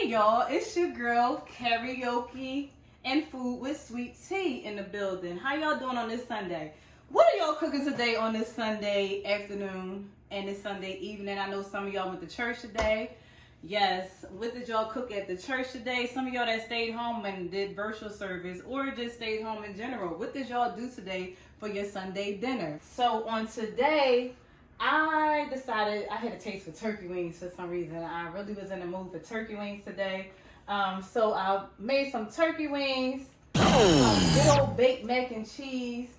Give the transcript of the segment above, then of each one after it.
Hey y'all, it's your girl Karaoke and Food with Sweet Tea in the building. How y'all doing on this Sunday? What are y'all cooking today on this Sunday afternoon and this Sunday evening? I know some of y'all went to church today. Yes, what did y'all cook at the church today? Some of y'all that stayed home and did virtual service or just stayed home in general. What did y'all do today for your Sunday dinner? So on today, I decided I had a taste for turkey wings for some reason. I really was in the mood for turkey wings today. So I made some turkey wings, some good old baked mac and cheese,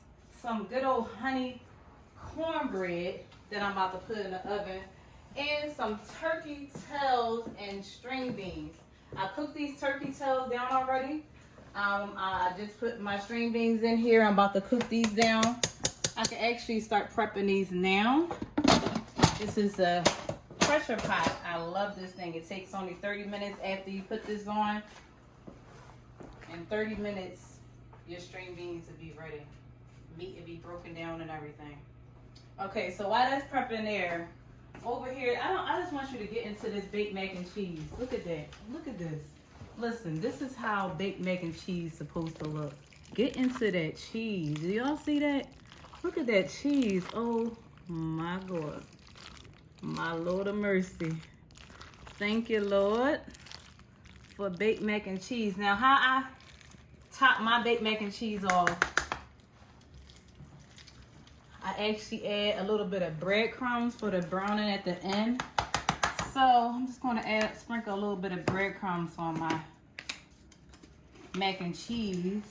some good old honey cornbread that I'm about to put in the oven, and some turkey tails and string beans. I cooked these turkey tails down already. I just put my string beans in here. I'm about to cook these down. I can actually start prepping these now. This is a pressure pot. I love this thing. It takes only 30 minutes after you put this on. In 30 minutes, your string beans will be ready. Meat will be broken down and everything. Okay, so while that's prepping there, over here, I just want you to get into this baked mac and cheese. Look at that. Look at this. Listen, this is how baked mac and cheese is supposed to look. Get into that cheese. Do y'all see that? Look at that cheese. Oh my God. My Lord of mercy. Thank you, Lord, for baked mac and cheese. Now, how I top my baked mac and cheese off, I actually add a little bit of breadcrumbs for the browning at the end. So I'm just going to sprinkle a little bit of breadcrumbs on my mac and cheese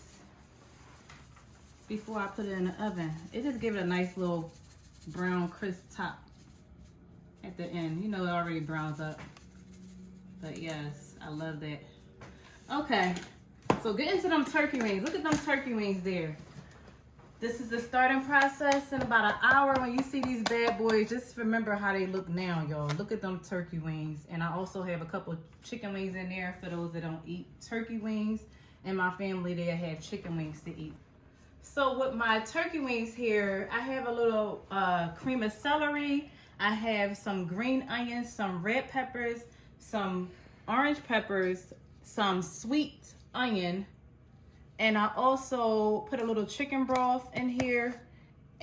before I put it in the oven. It just gives it a nice little brown crisp top at the end. You know it already browns up. But yes, I love that. Okay, so get into them turkey wings. Look at them turkey wings there. This is the starting process. In about an hour, when you see these bad boys, just remember how they look now, y'all. Look at them turkey wings. And I also have a couple chicken wings in there for those that don't eat turkey wings. And my family, they have chicken wings to eat. So with my turkey wings here, I have a little cream of celery. I have some green onions, some red peppers, some orange peppers, some sweet onion, and I also put a little chicken broth in here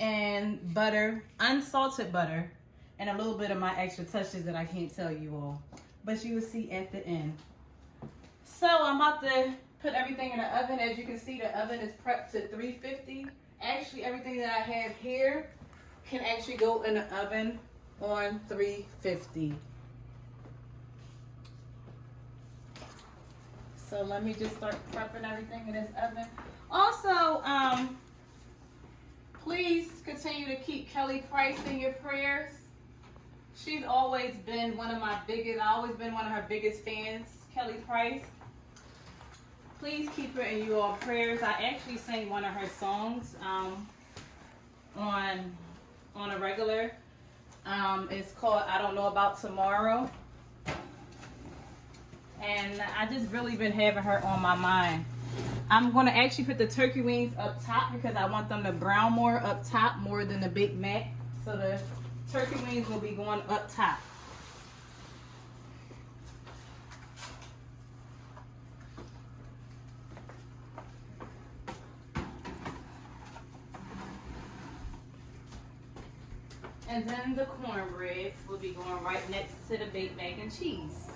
and butter, unsalted butter, and a little bit of my extra touches that I can't tell you all, but you will see at the end. So I'm about to put everything in the oven. As you can see, the oven is prepped to 350. Actually, everything that I have here can actually go in the oven on 350. So let me just start prepping everything in this oven. Also, please continue to keep Kelly Price in your prayers. She's always been one of my biggest, I've always been one of her biggest fans, Kelly Price. Please keep her in your prayers. I actually sing one of her songs on a regular. It's called I Don't Know About Tomorrow. And I just really been having her on my mind. I'm going to actually put the turkey wings up top because I want them to brown more up top more than the Big Mac. So the turkey wings will be going up top. And then the cornbread will be going right next to the baked mac and cheese.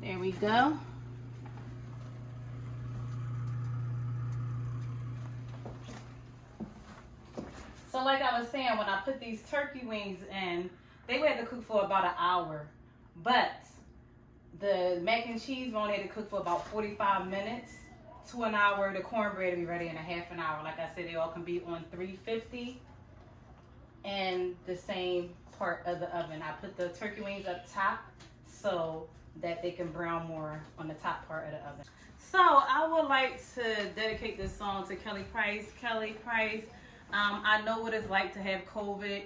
There we go. So like I was saying, when I put these turkey wings in, they had to cook for about an hour. But the mac and cheese only had to cook for about 45 minutes to an hour. The cornbread will be ready in a half an hour. Like I said, they all can be on 350 and the same part of the oven. I put the turkey wings up top so that they can brown more on the top part of the oven. So I would like to dedicate this song to Kelly Price. Kelly Price, I know what it's like to have COVID.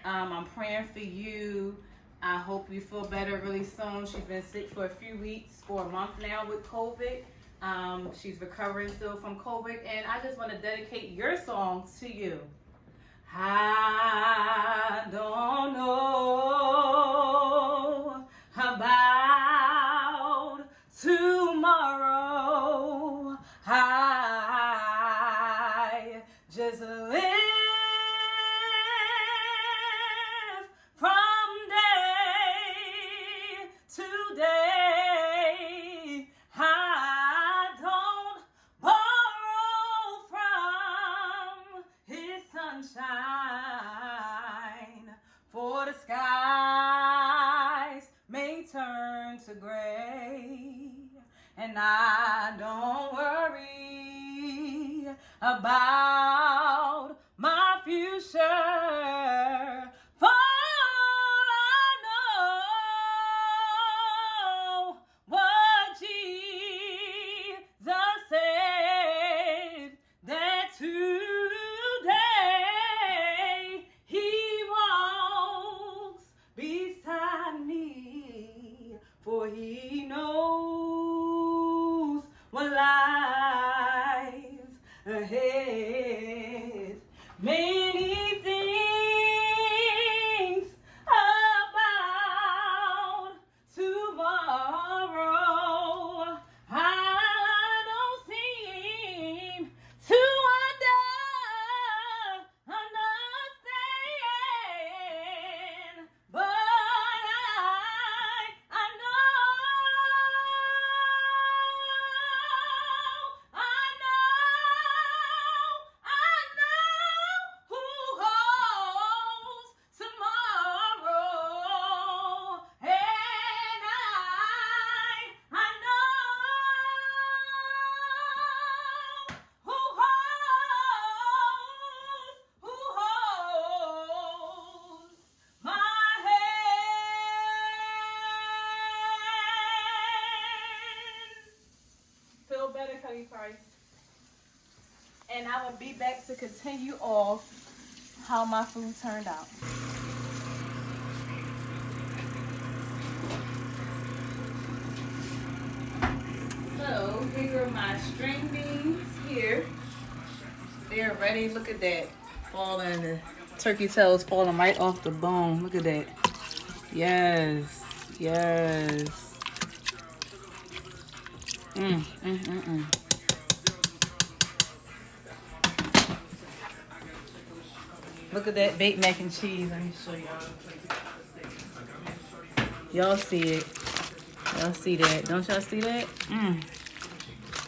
I'm praying for you. I hope you feel better really soon. She's been sick for a few weeks, for a month now with COVID. She's recovering still from COVID, and I just want to dedicate your song to you. I don't know about tomorrow. I just live from day to day. I don't borrow from his sunshine, for the skies may turn to gray, and I don't worry about my future, for I know what Jesus said, that today he walks beside me, for he knows what lies ahead. Many things about tomorrow I don't seem to understand, but I know who holds tomorrow, and I know who holds my hand. Feel better, Cody Price. And I will be back to continue off how my food turned out. So here are my string beans here. They're ready. Look at that. Falling, the turkey tails falling right off the bone. Look at that. Yes. Yes. Look at that baked mac and cheese. Let me show y'all. Y'all see it. Y'all see that. Don't y'all see that?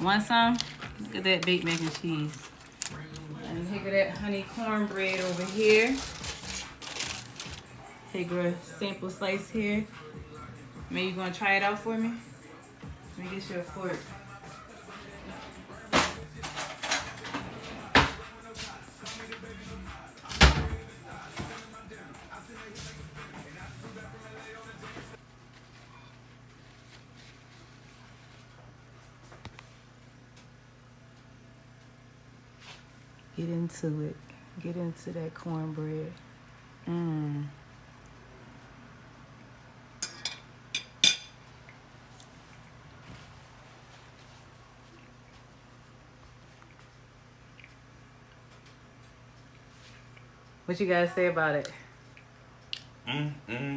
Want some? Look at that baked mac and cheese. And here at that honey cornbread over here. Take a sample slice here. Maybe you're gonna try it out for me? Let me get you a fork. Get into it. Get into that cornbread. What you guys say about it?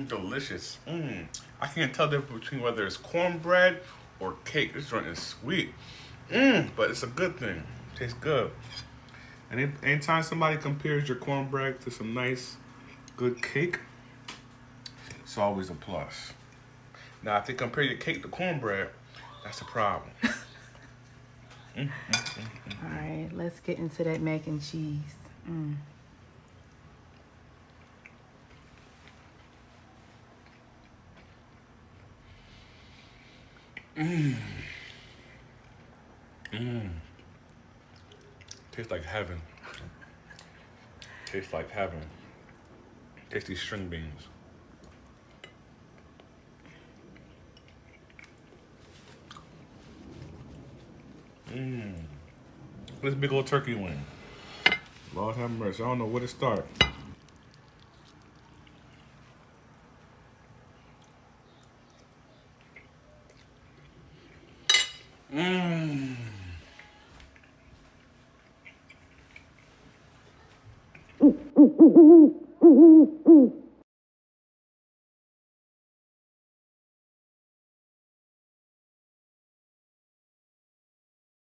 Delicious. I can't tell the difference between whether it's cornbread or cake. This joint is sweet. But it's a good thing. Tastes good. And anytime somebody compares your cornbread to some nice, good cake, it's always a plus. Now, if they compare your cake to cornbread, that's a problem. All right, let's get into that mac and cheese. Tastes like heaven. Tastes like heaven. Taste these string beans. This big old turkey wing. Lord have mercy. I don't know where to start.